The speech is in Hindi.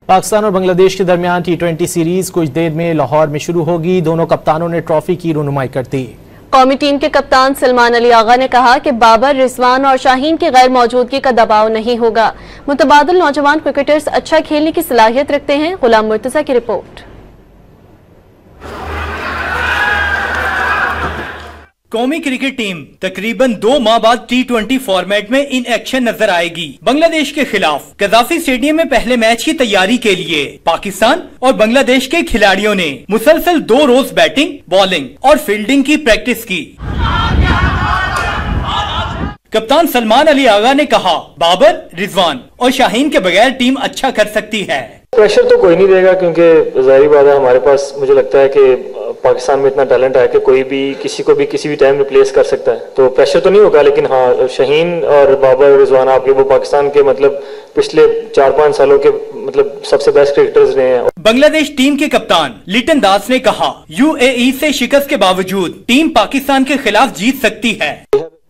पाकिस्तान और बांग्लादेश के दरमियान T20 सीरीज कुछ देर में लाहौर में शुरू होगी। दोनों कप्तानों ने ट्रॉफी की रुनुमाई कर दी। कौमी टीम के कप्तान सलमान अली आगा ने कहा कि बाबर, रिजवान और शाहीन की गैर मौजूदगी का दबाव नहीं होगा। मुतबादिल नौजवान क्रिकेटर्स अच्छा खेलने की सलाहियत रखते हैं। गुलाम मुर्तजा की रिपोर्ट। कौमी क्रिकेट टीम तकरीबन 2 माह बाद T20 फॉर्मेट में इन एक्शन नजर आएगी। बांग्लादेश के खिलाफ कजाफी स्टेडियम में पहले मैच की तैयारी के लिए पाकिस्तान और बांग्लादेश के खिलाड़ियों ने मुसलसल 2 रोज बैटिंग, बॉलिंग और फील्डिंग की प्रैक्टिस की। कप्तान सलमान अली आगा ने कहा, बाबर, रिजवान और शाहीन के बगैर टीम अच्छा कर सकती है। प्रेशर तो कोई नहीं देगा क्योंकि जाहिर बात है हमारे पास, मुझे लगता है कि पाकिस्तान में इतना टैलेंट है कि कोई भी किसी को भी किसी भी टाइम रिप्लेस कर सकता है, तो प्रेशर तो नहीं होगा। लेकिन हाँ, शाहीन और बाबर, रिजवान आपके वो पाकिस्तान के मतलब पिछले 4-5 सालों के मतलब सबसे बेस्ट क्रिकेटर्स रहे हैं। बांग्लादेश टीम के कप्तान लिटन दास ने कहा, UAE से शिकस्त के बावजूद टीम पाकिस्तान के खिलाफ जीत सकती है।